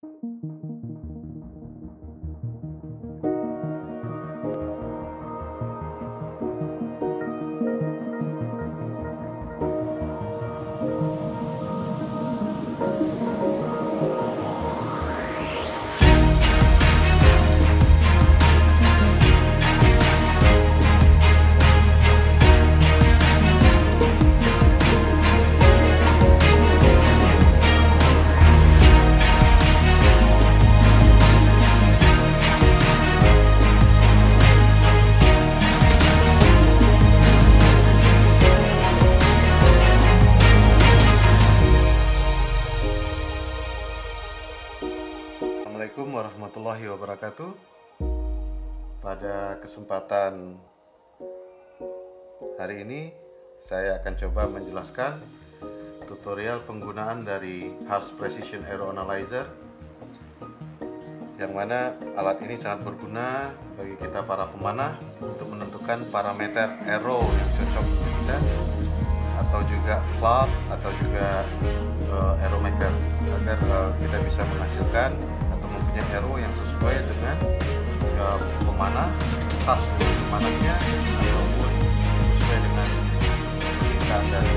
Assalamualaikum warahmatullahi wabarakatuh. Pada kesempatan hari ini saya akan coba menjelaskan tutorial penggunaan dari Harsh Precision Aero Analyzer, yang mana alat ini sangat berguna bagi kita para pemanah untuk menentukan parameter aero yang cocok untuk kita, atau juga club atau juga aerometer, agar kita bisa menghasilkan atau mempunyai aero yang sesuai dengan pemanah, tas pemanahnya, ataupun sesuai dengan permintaan dari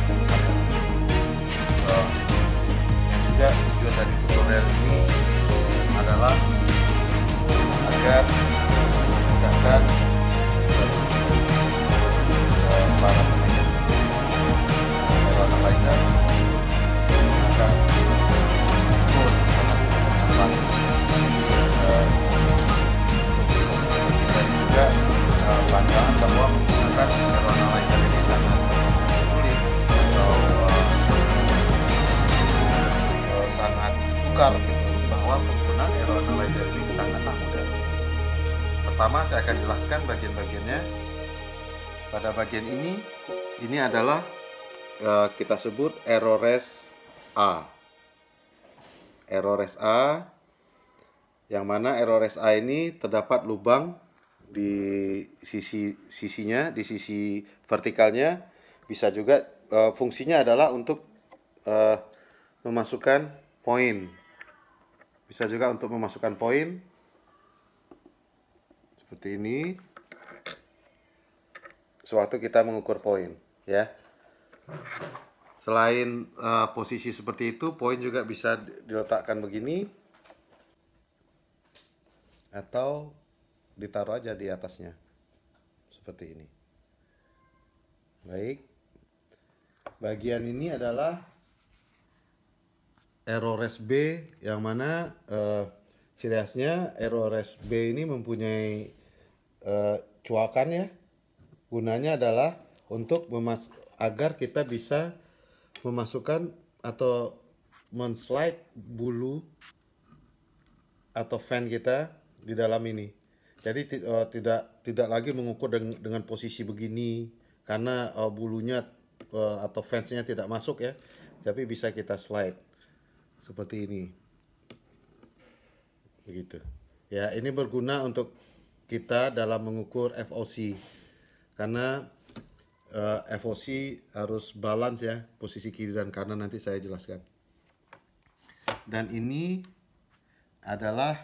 pemesanan. Yang juga tujuan dari tutorial ini adalah agar memudahkan para pemain aero analyzer akan mengukur dan juga pandangan bahwa menggunakan aero analyzer ini sangat sulit atau sangat sukar gitu, bahwa penggunaan aero analyzer ini sangatlah mudah. Pertama, saya akan jelaskan bagian-bagiannya. Pada bagian ini adalah kita sebut AeroRes A. AeroRes A, yang mana AeroRes A ini terdapat lubang di sisinya, di sisi vertikalnya. Bisa juga fungsinya adalah untuk memasukkan poin. Bisa juga untuk memasukkan poin seperti ini sewaktu kita mengukur poin, ya. Selain posisi seperti itu, poin juga bisa diletakkan begini atau ditaruh aja di atasnya seperti ini. Baik, bagian ini adalah AeroRes B, yang mana ciri khasnya AeroRes B ini mempunyai cuakan, ya. Gunanya adalah untuk agar kita bisa memasukkan atau men-slide bulu atau fan kita di dalam ini. Jadi tidak lagi mengukur dengan posisi begini, karena bulunya atau fansnya tidak masuk, ya. Tapi bisa kita slide seperti ini. Begitu. Ya, ini berguna untuk kita dalam mengukur FOC. Karena FOC harus balance, ya, posisi kiri dan kanan, nanti saya jelaskan. Dan ini adalah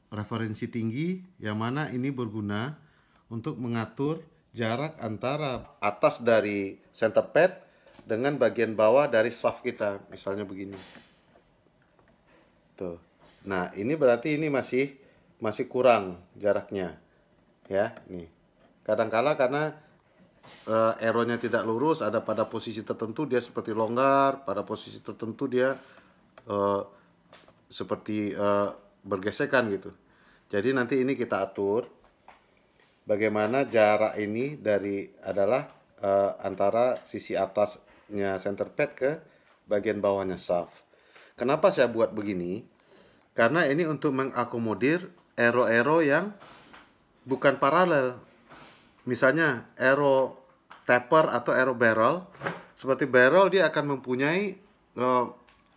referensi tinggi, yang mana ini berguna untuk mengatur jarak antara atas dari center pad dengan bagian bawah dari shaft kita, misalnya begini. Tuh. Nah, ini berarti ini masih kurang jaraknya, ya. Nih. Kadangkala karena aeronya tidak lurus, ada pada posisi tertentu dia seperti longgar, pada posisi tertentu dia seperti bergesekan gitu. Jadi nanti ini kita atur bagaimana jarak ini adalah antara sisi atasnya center pad ke bagian bawahnya shaft. Kenapa saya buat begini? Karena ini untuk mengakomodir aero-aero yang bukan paralel. Misalnya aero taper atau aero barrel. Seperti barrel, dia akan mempunyai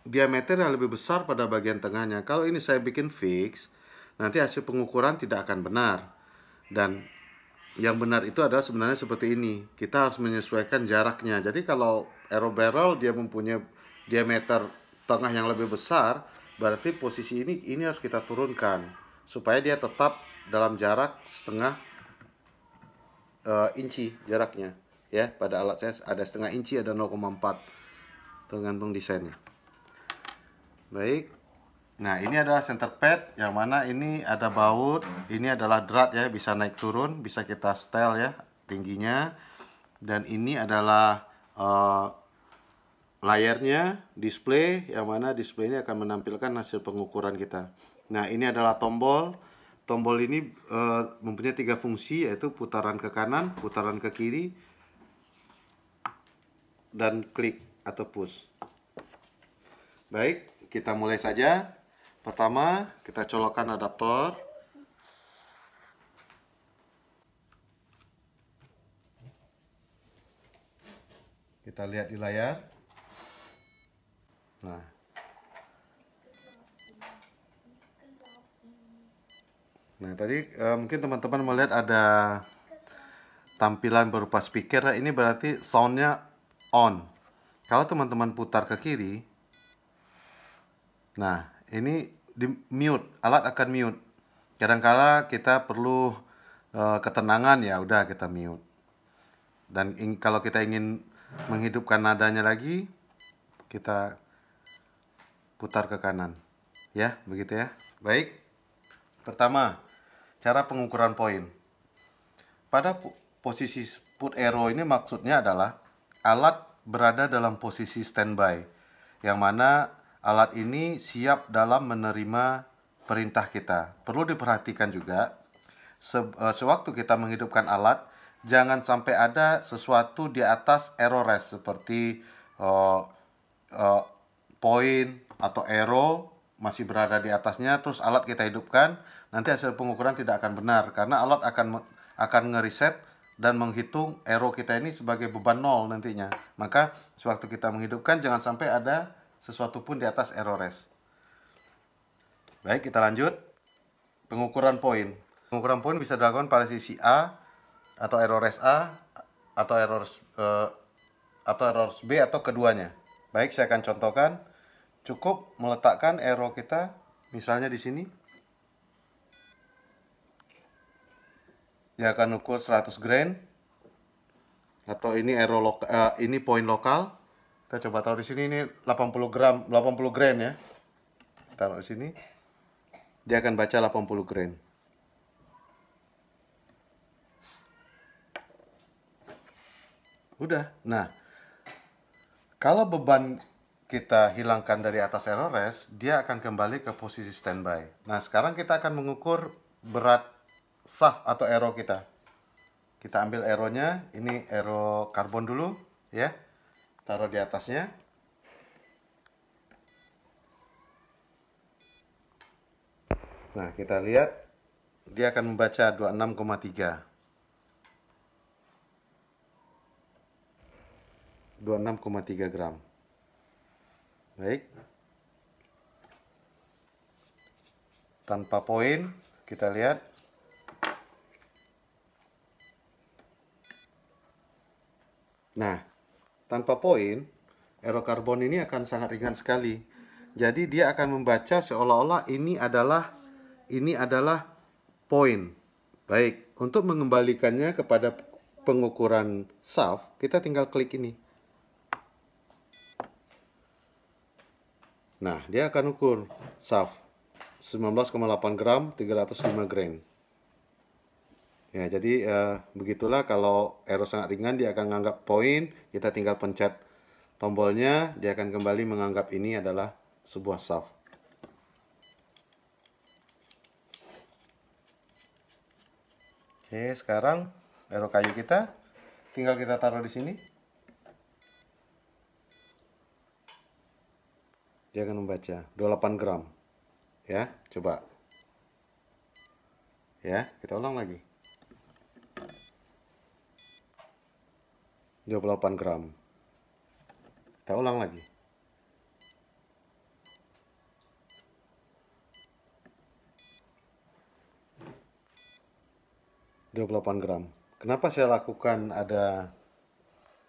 diameter yang lebih besar pada bagian tengahnya. Kalau ini saya bikin fix, nanti hasil pengukuran tidak akan benar. Dan yang benar itu adalah sebenarnya seperti ini. Kita harus menyesuaikan jaraknya. Jadi kalau aero barrel dia mempunyai diameter tengah yang lebih besar, berarti posisi ini harus kita turunkan supaya dia tetap dalam jarak setengah inci jaraknya ya. Pada alat saya ada setengah inci, ada 0,4, tergantung desainnya. Baik, nah ini adalah center pad, yang mana ini ada baut, ini adalah drat ya, bisa naik turun, bisa kita setel ya tingginya. Dan ini adalah layarnya, display, yang mana display ini akan menampilkan hasil pengukuran kita. Nah ini adalah tombol. Tombol ini mempunyai 3 fungsi, yaitu putaran ke kanan, putaran ke kiri, dan klik atau push. Baik, kita mulai saja. Pertama, kita colokkan adaptor. Kita lihat di layar. Nah, tadi mungkin teman-teman melihat ada tampilan berupa speaker. Ini berarti soundnya on. Kalau teman-teman putar ke kiri, nah ini di mute, alat akan mute. Kadang-kala kita perlu ketenangan, ya udah kita mute. Dan kalau kita ingin menghidupkan nadanya lagi, kita putar ke kanan. Ya, begitu ya. Baik. Pertama, cara pengukuran poin. Pada posisi put arrow ini maksudnya adalah alat berada dalam posisi standby, yang mana alat ini siap dalam menerima perintah kita. Perlu diperhatikan juga, sewaktu kita menghidupkan alat, jangan sampai ada sesuatu di atas arrow rest seperti poin atau arrow masih berada di atasnya, terus alat kita hidupkan, nanti hasil pengukuran tidak akan benar, karena alat akan ngereset dan menghitung arrow kita ini sebagai beban 0 nantinya. Maka sewaktu kita menghidupkan, jangan sampai ada sesuatu pun di atas arrow rest. Baik, kita lanjut. Pengukuran poin. Pengukuran poin bisa dilakukan pada sisi A atau arrow rest A atau arrow B atau keduanya. Baik, saya akan contohkan. Cukup meletakkan arrow kita misalnya di sini. Dia akan ukur 100 grain. Atau ini arrow ini poin lokal. Kita coba taruh di sini, ini 80 grain ya. Taruh di sini. Dia akan baca 80 grain. Udah. Nah, kalau beban kita hilangkan dari atas arrow rest, dia akan kembali ke posisi standby. Nah, sekarang kita akan mengukur berat shaft atau arrow kita. Kita ambil arrow-nya, ini arrow karbon dulu ya. Taruh di atasnya. Nah, kita lihat dia akan membaca 26,3. 26,3 gram. Baik. Tanpa poin, kita lihat. Nah, tanpa poin, arrow karbon ini akan sangat ringan sekali. Jadi dia akan membaca seolah-olah ini adalah poin. Baik, untuk mengembalikannya kepada pengukuran shaft, kita tinggal klik ini. Nah, dia akan ukur shaft 19,8 gram, 305 grain. Ya, jadi begitulah kalau arrow sangat ringan, dia akan menganggap poin. Kita tinggal pencet tombolnya, dia akan kembali menganggap ini adalah sebuah shaft. Oke, sekarang arrow kayu kita tinggal kita taruh di sini. Dia akan membaca 28 gram. Ya, coba. Ya, kita ulang lagi. 28 gram. Kita ulang lagi. gram. Kenapa saya lakukan ada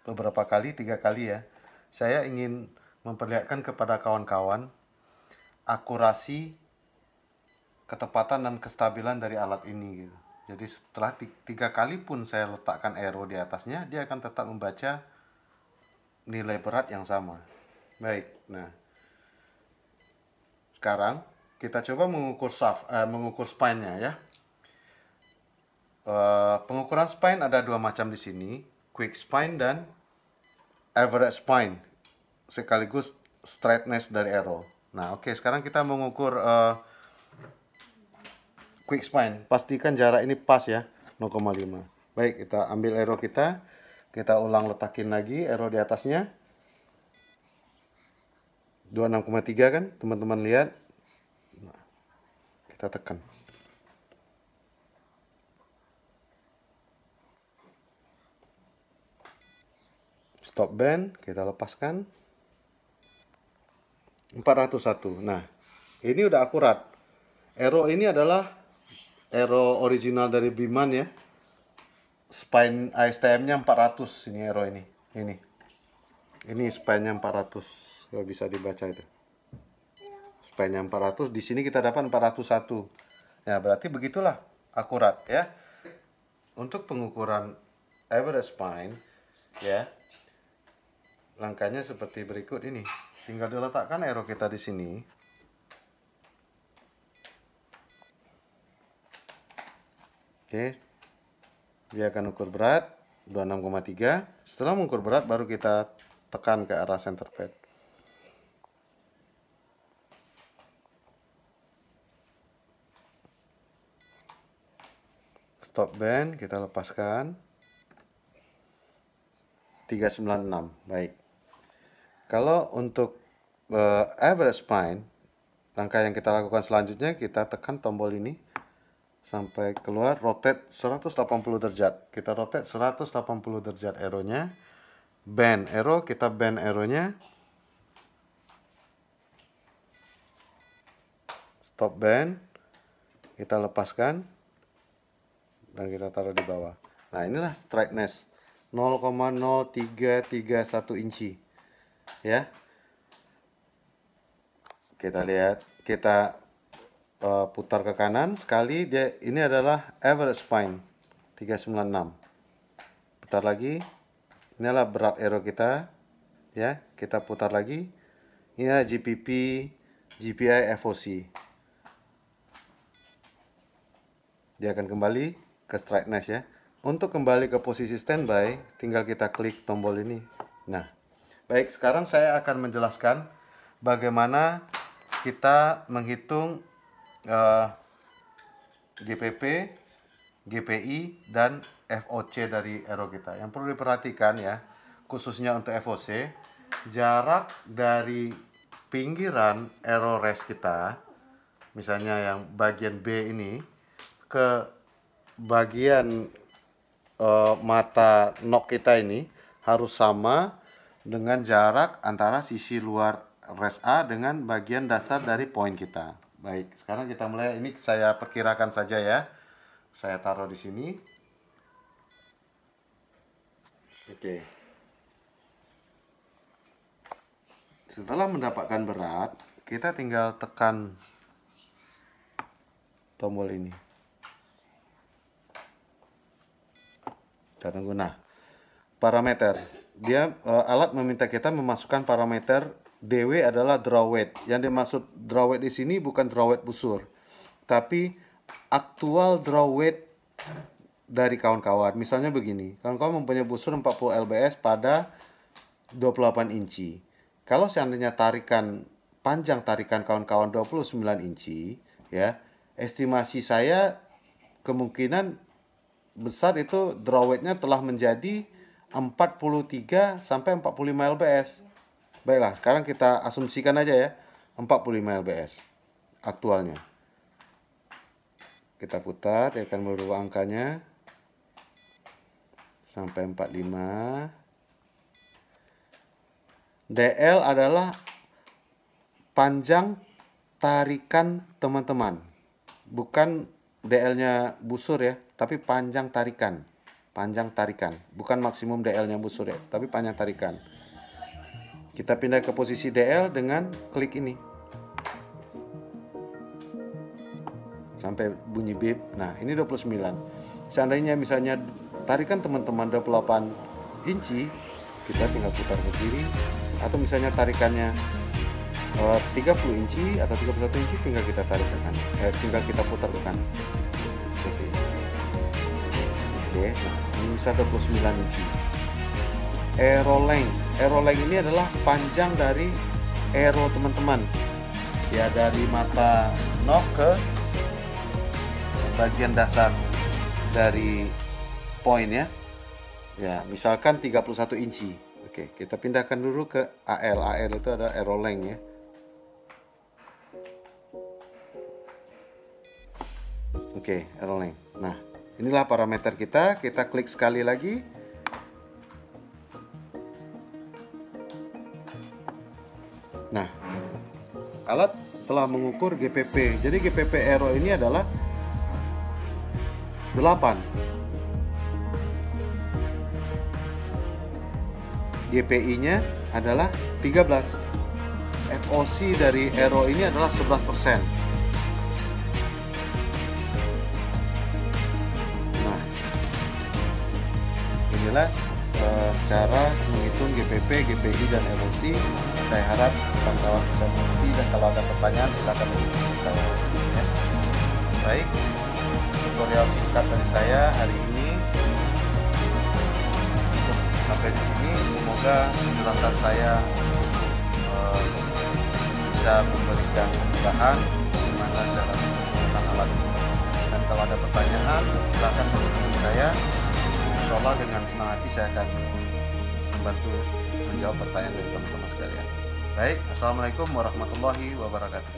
beberapa kali, 3 kali ya? Saya ingin memperlihatkan kepada kawan-kawan akurasi, ketepatan dan kestabilan dari alat ini gitu. Jadi setelah 3 kali pun saya letakkan arrow di atasnya, dia akan tetap membaca nilai berat yang sama. Baik, nah sekarang kita coba mengukur spine-nya ya. Pengukuran spine ada 2 macam di sini, quick spine dan average spine, sekaligus straightness dari arrow. Nah, oke, sekarang kita mengukur quick spine. Pastikan jarak ini pas ya, 0,5. Baik, kita ambil arrow kita ulang letakin lagi arrow di atasnya. 26,3 kan, teman-teman lihat. Nah, kita tekan. Stop band, kita lepaskan. 401. Nah, ini udah akurat. Arrow ini adalah arrow original dari Biman ya. Spine ASTM-nya 400 ini arrow ini. Ini spine-nya 400. Kalau bisa dibaca itu. Spine-nya 400, di sini kita dapat 401. Ya, berarti begitulah akurat ya. Untuk pengukuran average spine ya. Langkahnya seperti berikut ini. Tinggal diletakkan arrow kita di sini. Oke. Dia akan ukur berat 26,3. Setelah mengukur berat baru kita tekan ke arah center pad. Stop band, kita lepaskan. 396. Baik. Kalau untuk average spine, langkah yang kita lakukan selanjutnya, kita tekan tombol ini sampai keluar, rotate 180 derajat. Kita rotate 180 derajat arrow-nya. Bend arrow, kita bend arrow-nya. Stop bend. Kita lepaskan dan kita taruh di bawah. Nah, inilah straightness 0,0331 inci. Ya. Kita lihat, kita putar ke kanan sekali, ini adalah average spine 396. Putar lagi. Inilah berat arrow kita. Ya, kita putar lagi. Ini GPP, GPI, FOC. Dia akan kembali ke straightness ya. Untuk kembali ke posisi standby, tinggal kita klik tombol ini. Nah, baik, sekarang saya akan menjelaskan bagaimana kita menghitung GPP, GPI, dan FOC dari arrow kita. Yang perlu diperhatikan ya, khususnya untuk FOC, jarak dari pinggiran arrow rest kita, misalnya yang bagian B ini, ke bagian mata knock kita ini harus sama dengan jarak antara sisi luar rest A dengan bagian dasar dari poin kita. Baik, sekarang kita mulai. Ini saya perkirakan saja ya. Saya taruh di sini. Oke. Setelah mendapatkan berat, kita tinggal tekan tombol ini. Kita tunggu. Nah, parameter. Dia alat meminta kita memasukkan parameter DW adalah draw weight. Yang dimaksud draw weight di sini bukan draw weight busur, tapi aktual draw weight dari kawan-kawan. Misalnya begini, kawan-kawan mempunyai busur 40 lbs pada 28 inci. Kalau seandainya panjang tarikan kawan-kawan 29 inci, ya, estimasi saya kemungkinan besar itu draw weight-nya telah menjadi 43 sampai 45 lbs. Baiklah, sekarang kita asumsikan aja ya, 45 lbs aktualnya. Kita putar, dia akan merubah angkanya sampai 45. DL adalah panjang tarikan teman-teman, bukan DL-nya busur ya, tapi panjang tarikan. Panjang tarikan, bukan maksimum DL-nya busur ya, tapi panjang tarikan. Kita pindah ke posisi DL dengan klik ini sampai bunyi bip. Nah, ini 29. Seandainya misalnya tarikan teman-teman 28 inci, kita tinggal putar ke kiri. Atau misalnya tarikannya 30 inci atau 31 inci, tinggal kita tarik ke kanan, tinggal kita putar ke kanan seperti ini. Oke, nah ini bisa 29 inci. Arrow length ini adalah panjang dari arrow teman-teman ya, dari mata knob ke bagian dasar dari poin ya. Ya, misalkan 31 inci. Oke, kita pindahkan dulu ke AL. AL itu ada arrow length ya. Oke, arrow length. Nah, inilah parameter kita. Kita klik sekali lagi. Nah, alat telah mengukur GPP. Jadi GPP arrow ini adalah 8. GPI-nya adalah 13. FOC dari arrow ini adalah 11%. Nah, inilah cara menghitung GPP, GPI, dan FOC. Saya harap kawan-kawan bisa mengerti, dan kalau ada pertanyaan silakan hubungi saya. Ya. Baik, tutorial singkat dari saya hari ini sampai di sini. Semoga penjelasan saya bisa memberikan kemudahan bagaimana cara menggunakan alat ini. Dan kalau ada pertanyaan silakan menghubungi saya. Insya Allah dengan senang hati saya akan membantu menjawab pertanyaan dari teman-teman sekalian. Baik, assalamualaikum warahmatullahi wabarakatuh.